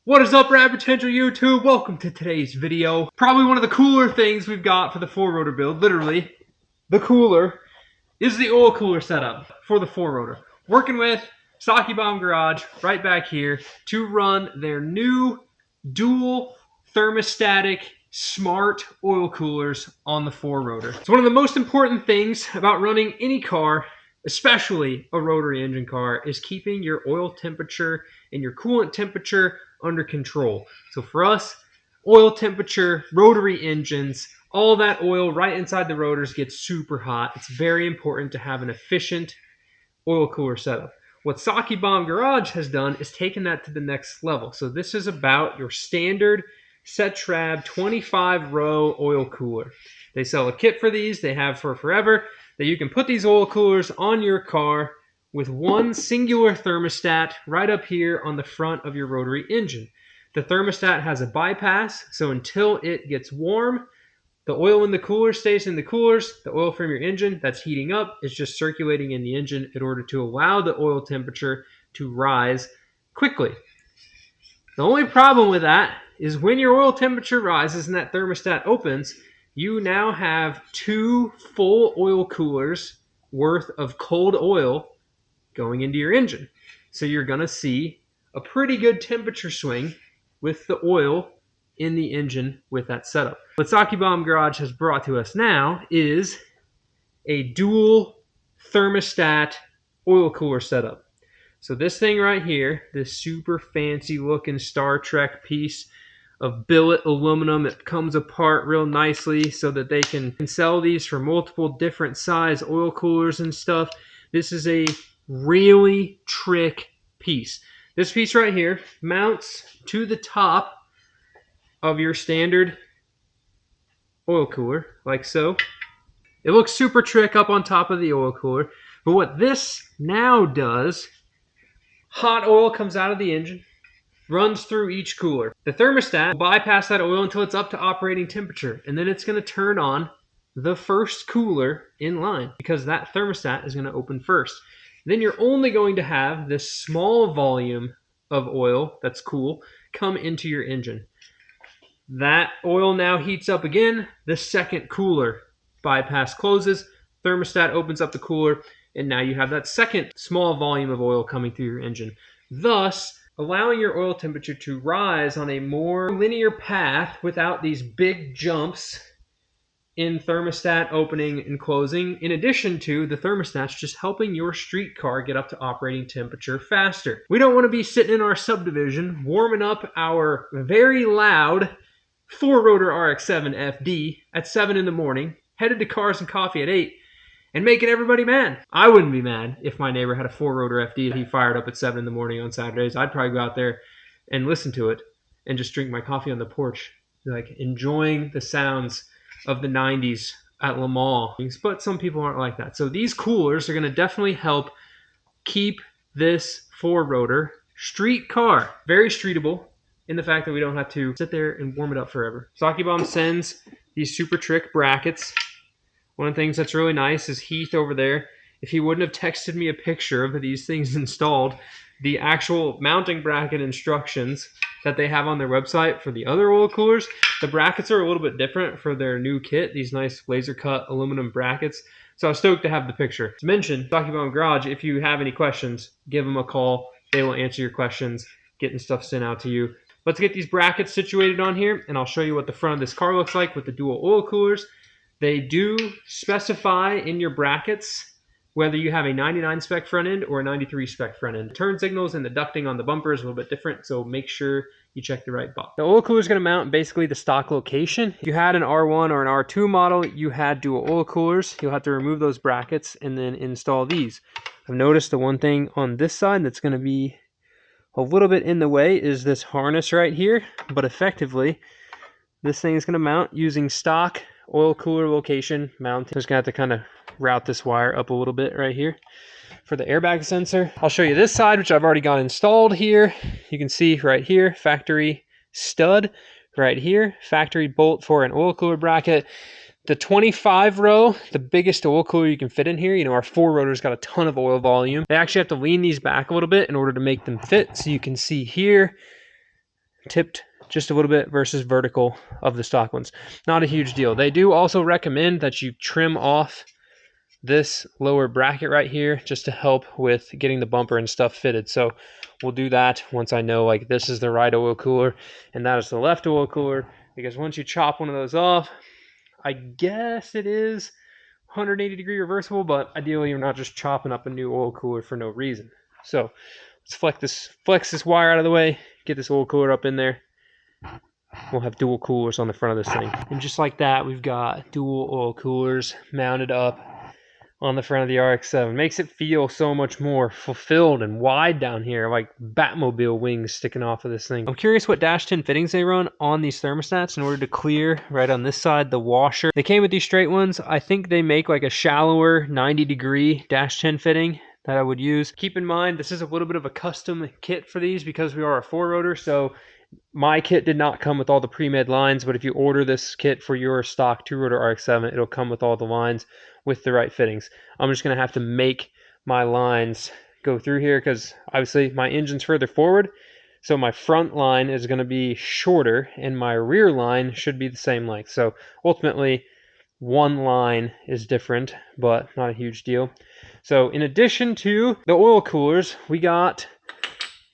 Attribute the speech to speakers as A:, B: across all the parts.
A: What is up, Rapid Potential YouTube? Welcome to today's video. Probably one of the cooler things we've got for the 4-rotor build, literally, the cooler, is the oil cooler setup for the 4-rotor. Working with Saki Bomb Garage right back here to run their new dual thermostatic smart oil coolers on the 4-rotor. It's one of the most important things about running any car, especially a rotary engine car, is keeping your oil temperature and your coolant temperature under control. So for us, oil temperature, rotary engines, all that oil right inside the rotors gets super hot. It's very important to have an efficient oil cooler setup. What Saki Bomb Garage has done is taken that to the next level. So this is about your standard Setrab 25-row oil cooler. They sell a kit for these. They have for forever that you can put these oil coolers on your car with one singular thermostat right up here on the front of your rotary engine. The thermostat has a bypass, so until it gets warm, the oil in the cooler stays in the coolers. The oil from your engine that's heating up is just circulating in the engine in order to allow the oil temperature to rise quickly. The only problem with that is when your oil temperature rises and that thermostat opens, you now have two full oil coolers worth of cold oil going into your engine. So you're going to see a pretty good temperature swing with the oil in the engine with that setup. What Saki Bomb Garage has brought to us now is a dual thermostat oil cooler setup. So this thing right here, this super fancy looking Star Trek piece of billet aluminum, it comes apart real nicely so that they can sell these for multiple different size oil coolers and stuff. This is a really trick piece. This piece right here mounts to the top of your standard oil cooler, like so. It looks super trick up on top of the oil cooler, but what this now does, hot oil comes out of the engine, runs through each cooler. The thermostat will bypass that oil until it's up to operating temperature, and then it's going to turn on the first cooler in line because that thermostat is going to open first. Then you're only going to have this small volume of oil that's cool come into your engine. That oil now heats up again. The second cooler bypass closes, thermostat opens up the cooler, and now you have that second small volume of oil coming through your engine, thus allowing your oil temperature to rise on a more linear path without these big jumps in thermostat opening and closing, in addition to the thermostats just helping your street car get up to operating temperature faster. We don't want to be sitting in our subdivision warming up our very loud 4-rotor RX-7 FD at 7 in the morning, headed to Cars and Coffee at 8, and making everybody mad. I wouldn't be mad if my neighbor had a 4-rotor FD that he fired up at 7 in the morning on Saturdays. I'd probably go out there and listen to it and just drink my coffee on the porch, like enjoying the sounds of the 90s at Le Mans. But some people aren't like that. So these coolers are going to definitely help keep this 4-rotor street car very streetable in the fact that we don't have to sit there and warm it up forever. Saki Bomb sends these super trick brackets. One of the things that's really nice is Heath over there, if he wouldn't have texted me a picture of these things installed, the actual mounting bracket instructions that they have on their website for the other oil coolers, the brackets are a little bit different for their new kit, these nice laser cut aluminum brackets. So I was stoked to have the picture. To mention, Saki Bomb Garage, if you have any questions, give them a call. They will answer your questions, getting stuff sent out to you. Let's get these brackets situated on here, and I'll show you what the front of this car looks like with the dual oil coolers. They do specify in your brackets whether you have a 99 spec front end or a 93 spec front end. The turn signals and the ducting on the bumper is a little bit different, so make sure you check the right box. The oil cooler is going to mount in basically the stock location. If you had an R1 or an R2 model, you had dual oil coolers. You'll have to remove those brackets and then install these. I've noticed the one thing on this side that's going to be a little bit in the way is this harness right here, but effectively, this thing is going to mount using stock oil cooler location mount. Just going to have to kind of route this wire up a little bit right here for the airbag sensor. I'll show you this side, which I've already got installed here. You can see right here, factory stud right here, factory bolt for an oil cooler bracket. The 25 row, the biggest oil cooler you can fit in here. You know, our 4-rotor's got a ton of oil volume. They actually have to lean these back a little bit in order to make them fit. So you can see here, tipped just a little bit versus vertical of the stock ones. Not a huge deal. They do also recommend that you trim off this lower bracket right here just to help with getting the bumper and stuff fitted. So we'll do that once I know like this is the right oil cooler and that is the left oil cooler, because once you chop one of those off, I guess it is 180-degree reversible, but ideally you're not just chopping up a new oil cooler for no reason. So let's flex this wire out of the way, get this oil cooler up in there. We'll have dual coolers on the front of this thing. And just like that, we've got dual oil coolers mounted up on the front of the RX-7. Makes it feel so much more fulfilled and wide down here, like Batmobile wings sticking off of this thing. I'm curious what dash 10 fittings they run on these thermostats in order to clear right on this side the washer. They came with these straight ones. I think they make like a shallower 90-degree dash 10 fitting that I would use. Keep in mind, this is a little bit of a custom kit for these because we are a 4-rotor, so my kit did not come with all the pre-made lines, but if you order this kit for your stock 2-rotor RX-7, it'll come with all the lines with the right fittings. I'm just going to have to make my lines go through here because obviously my engine's further forward, so my front line is going to be shorter and my rear line should be the same length. So ultimately, one line is different, but not a huge deal. So in addition to the oil coolers, we got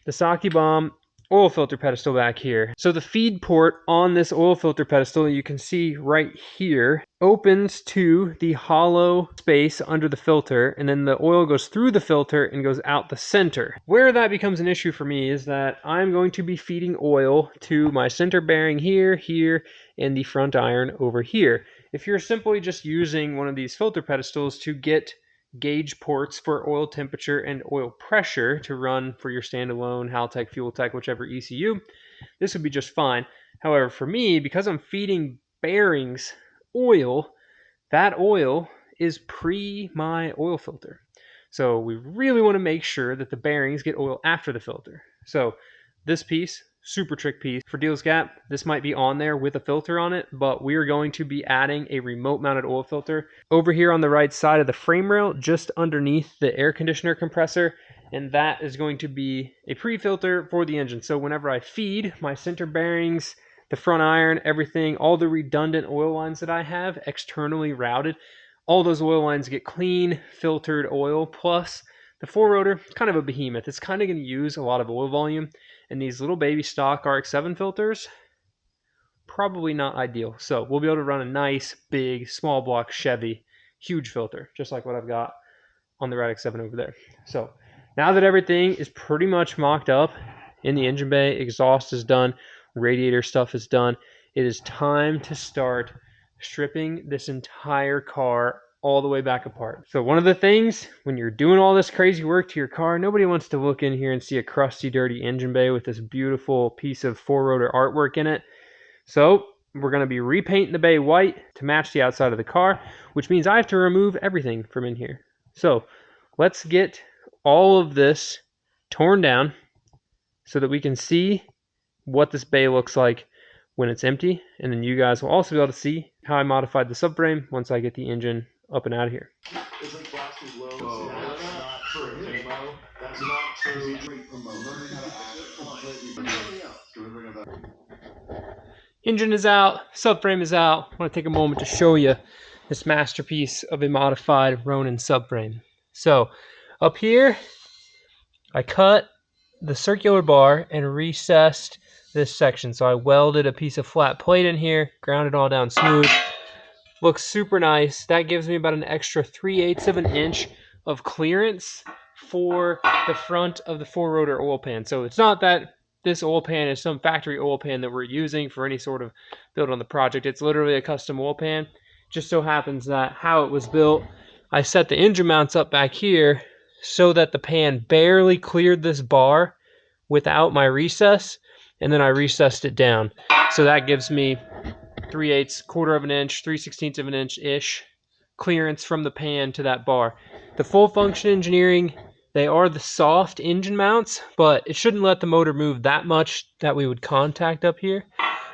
A: the Saki Bomb oil filter pedestal back here. So the feed port on this oil filter pedestal, you can see right here, opens to the hollow space under the filter, and then the oil goes through the filter and goes out the center. Where that becomes an issue for me is that I'm going to be feeding oil to my center bearing here, here, and the front iron over here. If you're simply just using one of these filter pedestals to get gauge ports for oil temperature and oil pressure to run for your standalone Haltech, Fuel Tech, whichever ECU, this would be just fine. However, for me, because I'm feeding bearings oil, that oil is pre my oil filter. So we really want to make sure that the bearings get oil after the filter. So this piece, super trick piece. For Deals Gap, this might be on there with a filter on it, but we are going to be adding a remote mounted oil filter over here on the right side of the frame rail, just underneath the air conditioner compressor, and that is going to be a pre-filter for the engine. So whenever I feed my center bearings, the front iron, everything, all the redundant oil lines that I have externally routed, all those oil lines get clean, filtered oil, plus the 4-rotor, kind of a behemoth. It's kind of going to use a lot of oil volume, and these little baby stock RX-7 filters, probably not ideal. So we'll be able to run a nice, big, small block Chevy, huge filter, just like what I've got on the RX-7 over there. So now that everything is pretty much mocked up in the engine bay, exhaust is done, radiator stuff is done, it is time to start stripping this entire car all the way back apart. So one of the things, when you're doing all this crazy work to your car, nobody wants to look in here and see a crusty, dirty engine bay with this beautiful piece of 4-rotor artwork in it. So we're going to be repainting the bay white to match the outside of the car, which means I have to remove everything from in here. So let's get all of this torn down so that we can see what this bay looks like when it's empty, and then you guys will also be able to see how I modified the subframe once I get the engine up and out of here.
B: Isn't Blaston's low? That's not for a demo. That's not true.
A: Engine is out, subframe is out. I want to take a moment to show you this masterpiece of a modified Ronin subframe. So up here, I cut the circular bar and recessed this section. So I welded a piece of flat plate in here, ground it all down smooth. Looks super nice. That gives me about an extra 3/8 of an inch of clearance for the front of the 4-rotor oil pan. So it's not that this oil pan is some factory oil pan that we're using for any sort of build on the project. It's literally a custom oil pan. Just so happens that how it was built, I set the engine mounts up back here so that the pan barely cleared this bar without my recess, and then I recessed it down. So that gives me 3/8, quarter of an inch, 3/16 of an inch-ish clearance from the pan to that bar. The full function engineering, they are the soft engine mounts, but it shouldn't let the motor move that much that we would contact up here.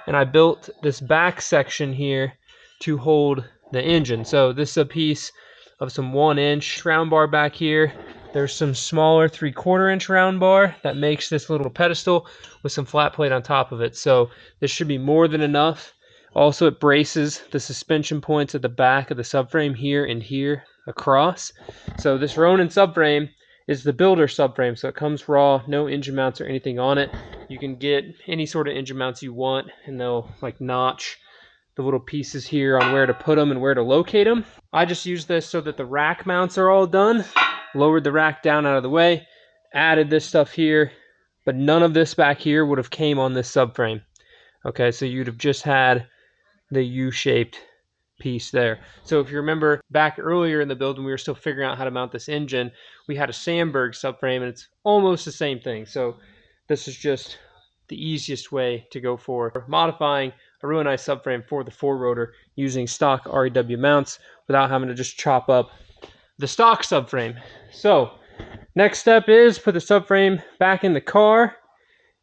A: And I built this back section here to hold the engine. So this is a piece of some 1-inch round bar back here. There's some smaller 3/4 inch round bar that makes this little pedestal with some flat plate on top of it. So this should be more than enough. Also, it braces the suspension points at the back of the subframe here and here across. So this Ronin subframe is the builder subframe, so it comes raw, no engine mounts or anything on it. You can get any sort of engine mounts you want, and they'll like notch the little pieces here on where to put them and where to locate them. I just use this so that the rack mounts are all done. Lowered the rack down out of the way, added this stuff here, but none of this back here would have came on this subframe. Okay, so you'd have just had the U-shaped piece there. So if you remember back earlier in the build when we were still figuring out how to mount this engine, we had a Sandberg subframe and it's almost the same thing. So this is just the easiest way to go for modifying a really nice subframe for the 4-rotor using stock REW mounts without having to just chop up the stock subframe. So next step is put the subframe back in the car,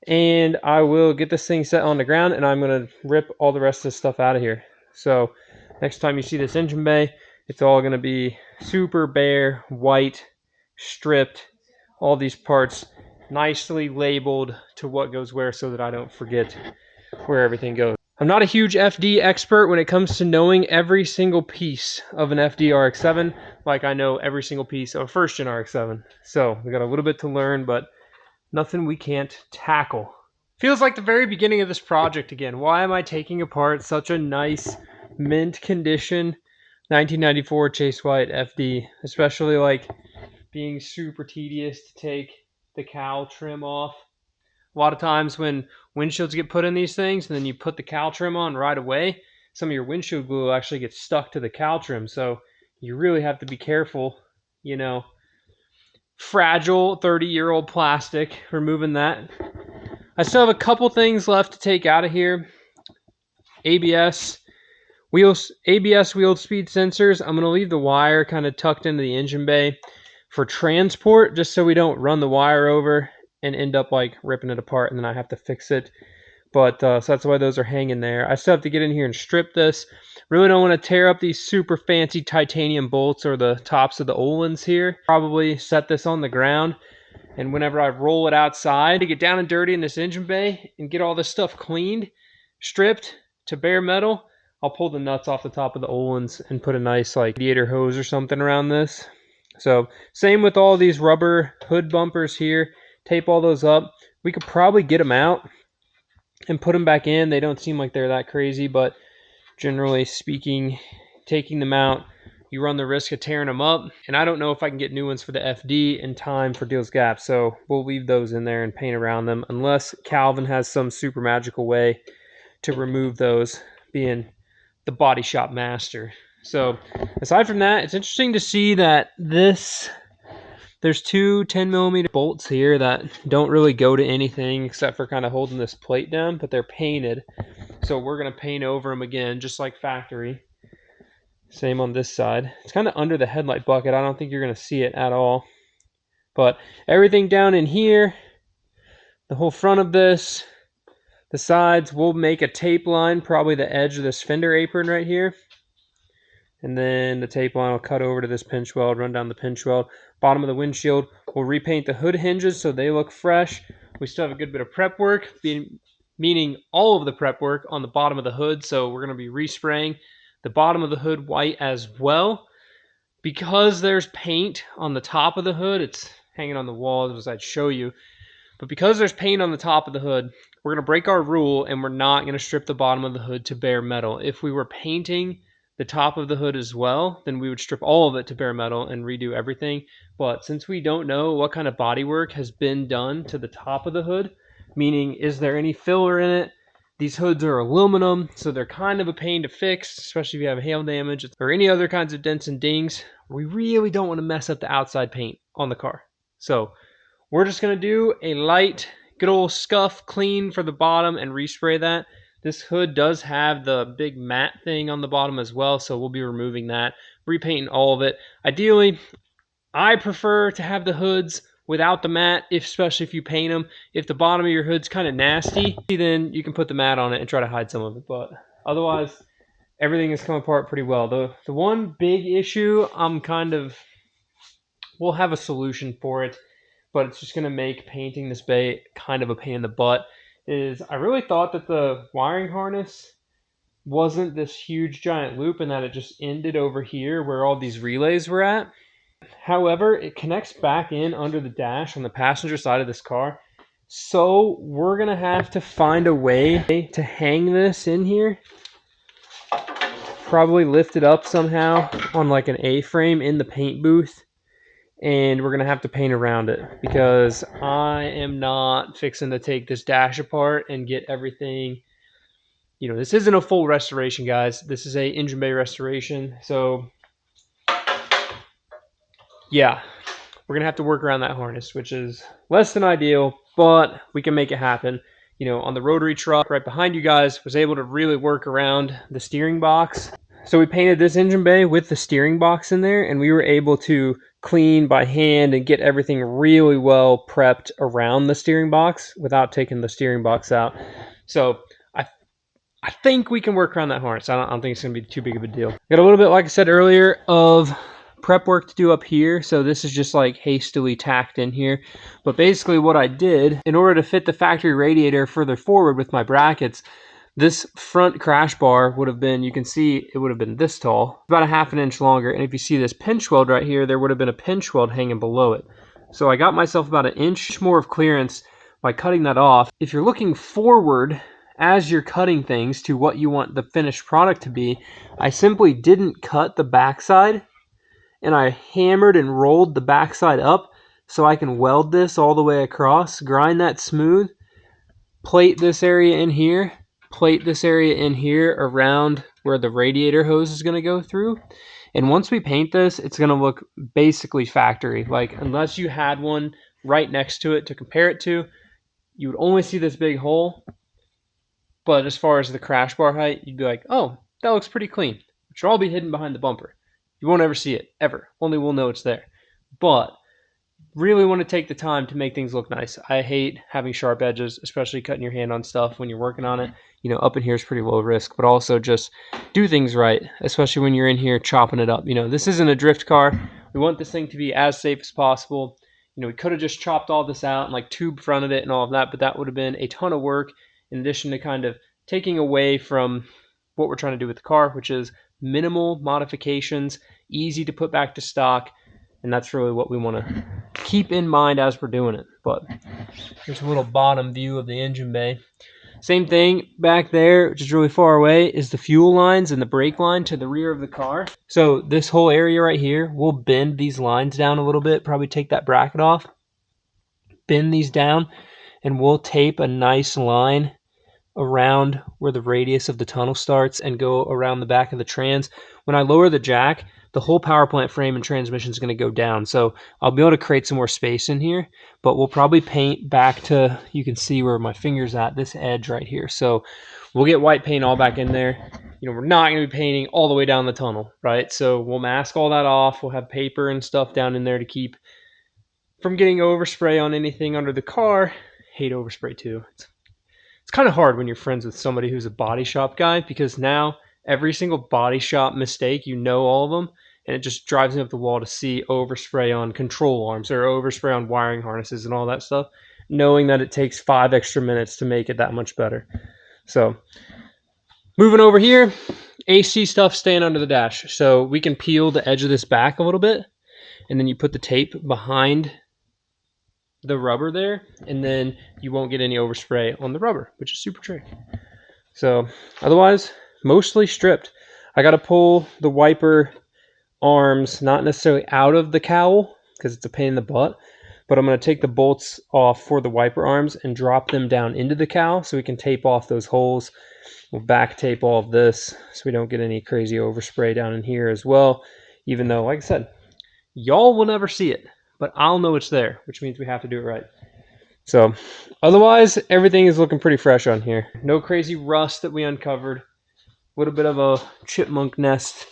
A: and I will get this thing set on the ground, and I'm going to rip all the rest of this stuff out of here. So next time you see this engine bay, it's all going to be super bare, white, stripped, all these parts nicely labeled to what goes where so that I don't forget where everything goes. I'm not a huge FD expert when it comes to knowing every single piece of an FD RX-7, like I know every single piece of a first-gen RX-7. So we got a little bit to learn, but nothing we can't tackle. Feels like the very beginning of this project again. Why am I taking apart such a nice mint condition 1994 Chase White FD, especially like being super tedious to take the cowl trim off. A lot of times when windshields get put in these things and then you put the cowl trim on right away, some of your windshield glue will actually get stuck to the cowl trim. So you really have to be careful, you know. Fragile 30-year-old plastic, removing that. I still have a couple things left to take out of here. ABS wheel speed sensors. I'm going to leave the wire kind of tucked into the engine bay for transport, just so we don't run the wire over and end up like ripping it apart and then I have to fix it. But so that's why those are hanging there. I still have to get in here and strip this. Really don't want to tear up these super fancy titanium bolts or the tops of the Ohlins here. Probably set this on the ground, and whenever I roll it outside to get down and dirty in this engine bay and get all this stuff cleaned, stripped to bare metal, I'll pull the nuts off the top of the Ohlins and put a nice like radiator hose or something around this. So same with all these rubber hood bumpers here. Tape all those up. We could probably get them out and put them back in. They don't seem like they're that crazy, but generally speaking, taking them out, you run the risk of tearing them up. And I don't know if I can get new ones for the FD in time for Deals Gap, so we'll leave those in there and paint around them unless Calvin has some super magical way to remove those, being the body shop master. So aside from that, it's interesting to see that there's two 10mm bolts here that don't really go to anything except for kind of holding this plate down, but they're painted. So we're going to paint over them again, just like factory. Same on this side. It's kind of under the headlight bucket. I don't think you're going to see it at all. But everything down in here, the whole front of this, the sides, we'll make a tape line, probably the edge of this fender apron right here. And then the tape line will cut over to this pinch weld, run down the pinch weld. Bottom of the windshield, we'll repaint the hood hinges so they look fresh. We still have a good bit of prep work, meaning all of the prep work on the bottom of the hood. So we're going to be respraying the bottom of the hood white as well. Because there's paint on the top of the hood, it's hanging on the wall as I'd show you. But because there's paint on the top of the hood, we're going to break our rule and we're not going to strip the bottom of the hood to bare metal. If we were painting the top of the hood as well, then we would strip all of it to bare metal and redo everything. But since we don't know what kind of bodywork has been done to the top of the hood, meaning is there any filler in it, these hoods are aluminum, so they're kind of a pain to fix, especially if you have hail damage or any other kinds of dents and dings. We really don't want to mess up the outside paint on the car. So we're just going to do a light, good old scuff clean for the bottom and respray that. This hood does have the big matte thing on the bottom as well, so we'll be removing that, repainting all of it. Ideally, I prefer to have the hoods without the matte, especially if you paint them. If the bottom of your hood's kind of nasty, then you can put the matte on it and try to hide some of it. But otherwise, everything has come apart pretty well. The one big issue I'm kind of we'll have a solution for it, but it's just going to make painting this bay kind of a pain in the butt. Is I really thought that the wiring harness wasn't this huge giant loop and that it just ended over here where all these relays were at. However, it connects back in under the dash on the passenger side of this car. So we're going to have to find a way to hang this in here. Probably lift it up somehow on like an A-frame in the paint booth. And we're going to have to paint around it because I am not fixing to take this dash apart and get everything. You know, this isn't a full restoration, guys. This is a engine bay restoration. So, yeah, we're going to have to work around that harness, which is less than ideal, but we can make it happen. You know, on the rotary truck right behind you guys, was able to really work around the steering box. So we painted this engine bay with the steering box in there, and we were able to clean by hand and get everything really well prepped around the steering box without taking the steering box out. So I think we can work around that harness. I don't think it's going to be too big of a deal. Got a little bit, like I said earlier, of prep work to do up here. So this is just like hastily tacked in here. But basically what I did, in order to fit the factory radiator further forward with my brackets, this front crash bar would have been, you can see it would have been this tall, about a half an inch longer. And if you see this pinch weld right here, there would have been a pinch weld hanging below it. So I got myself about an inch more of clearance by cutting that off. If you're looking forward as you're cutting things to what you want the finished product to be, I simply didn't cut the backside, and I hammered and rolled the backside up so I can weld this all the way across, grind that smooth, plate this area in here, plate this area in here around where the radiator hose is going to go through. And once we paint this, it's going to look basically factory. Like, unless you had one right next to it to compare it to, you would only see this big hole. But as far as the crash bar height, you'd be like, oh, that looks pretty clean. It should all be hidden behind the bumper. You won't ever see it, ever. Only we'll know it's there. But really want to take the time to make things look nice. I hate having sharp edges, especially cutting your hand on stuff when you're working on it. You know, up in here is pretty low risk, but also just do things right, especially when you're in here chopping it up. You know, this isn't a drift car. We want this thing to be as safe as possible. You know, we could have just chopped all this out and like tube fronted it and all of that, but that would have been a ton of work, in addition to kind of taking away from what we're trying to do with the car, which is minimal modifications, easy to put back to stock, and that's really what we want to keep in mind as we're doing it. But here's a little bottom view of the engine bay. Same thing back there, which is really far away, is the fuel lines and the brake line to the rear of the car. So this whole area right here, we'll bend these lines down a little bit, probably take that bracket off, bend these down, and we'll tape a nice line around where the radius of the tunnel starts and go around the back of the trans. When I lower the jack, the whole power plant frame and transmission is going to go down. So I'll be able to create some more space in here, but we'll probably paint back to, you can see where my finger's at, this edge right here. So we'll get white paint all back in there. You know, we're not going to be painting all the way down the tunnel, right? So we'll mask all that off. We'll have paper and stuff down in there to keep from getting overspray on anything under the car. Hate overspray too. It's kind of hard when you're friends with somebody who's a body shop guy, because now every single body shop mistake, you know all of them, and it just drives me up the wall to see overspray on control arms or overspray on wiring harnesses and all that stuff, knowing that it takes 5 extra minutes to make it that much better. So moving over here, AC stuff staying under the dash. So we can peel the edge of this back a little bit, and then you put the tape behind the rubber there, and then you won't get any overspray on the rubber, which is super tricky. So otherwise, mostly stripped. I got to pull the wiper arms, not necessarily out of the cowl because it's a pain in the butt, but I'm going to take the bolts off for the wiper arms and drop them down into the cowl so we can tape off those holes. We'll back tape all of this so we don't get any crazy overspray down in here as well, even though, like I said, y'all will never see it, but I'll know it's there, which means we have to do it right. So otherwise, everything is looking pretty fresh on here. No crazy rust that we uncovered. A little bit of a chipmunk nest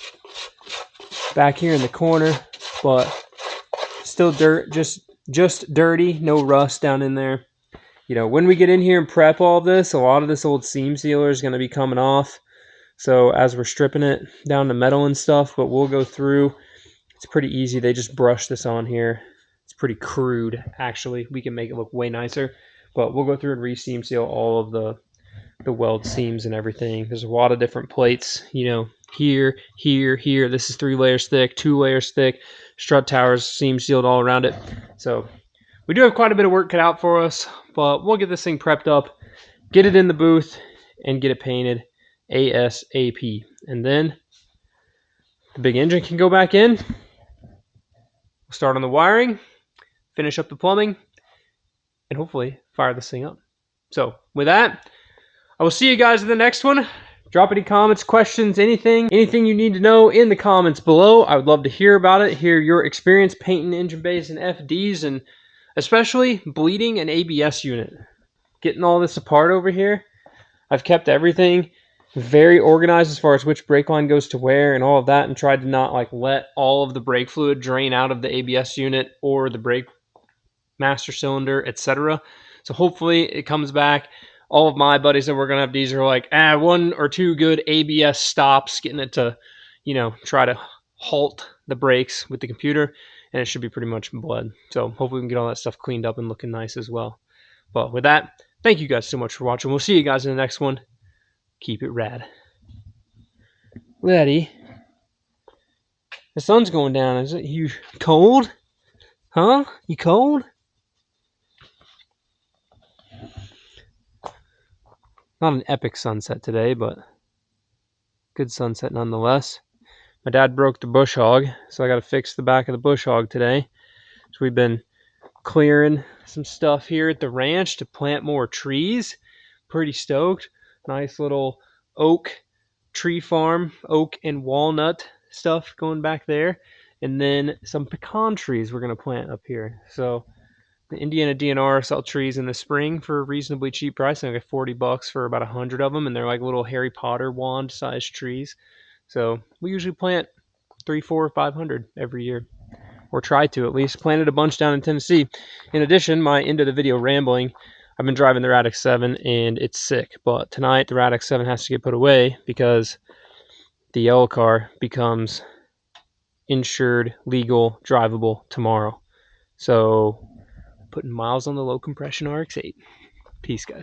A: back here in the corner, but still dirt, just dirty, no rust down in there. You know, when we get in here and prep all this, a lot of this old seam sealer is going to be coming off. So as we're stripping it down to metal and stuff, but we'll go through, It's pretty easy. They just brush this on here. It's pretty crude, actually. We can make it look way nicer, but we'll go through and re-seam seal all of the weld seams and everything. There's a lot of different plates, you know, here, here, here. This is 3 layers thick, 2 layers thick. Strut towers seam sealed all around it. So we do have quite a bit of work cut out for us, but we'll get this thing prepped up, get it in the booth, and get it painted ASAP. And then the big engine can go back in. We'll start on the wiring, finish up the plumbing, and hopefully fire this thing up. So with that, I will see you guys in the next one. Drop any comments, questions, anything you need to know in the comments below. I would love to hear about it, hear your experience painting engine bays and FDs, and especially bleeding an ABS unit. Getting all this apart over here, I've kept everything very organized as far as which brake line goes to where and all of that, and tried to not like let all of the brake fluid drain out of the ABS unit or the brake master cylinder, etc. So hopefully it comes back. All of my buddies that we're going to have these are like, 1 or 2 good ABS stops, getting it to, you know, try to halt the brakes with the computer, and it should be pretty much bled. So hopefully we can get all that stuff cleaned up and looking nice as well. But with that, thank you guys so much for watching. We'll see you guys in the next one. Keep it rad. Letty, the sun's going down. Is it you cold? Huh? You cold? Not an epic sunset today, but good sunset nonetheless. My dad broke the bush hog, so I got to fix the back of the bush hog today. So we've been clearing some stuff here at the ranch to plant more trees. Pretty stoked. Nice little oak tree farm, oak and walnut stuff going back there. And then some pecan trees we're going to plant up here. So the Indiana DNR sell trees in the spring for a reasonably cheap price. I think $40 for about 100 of them, and they're like little Harry Potter wand sized trees. So we usually plant 300, 400, 500 every year, or try to at least. Planted a bunch down in Tennessee. In addition, my end of the video rambling, I've been driving the Radix 7 and it's sick, but tonight the Radix 7 has to get put away because the yellow car becomes insured, legal, drivable tomorrow. So putting miles on the low compression RX-8. Peace, guys.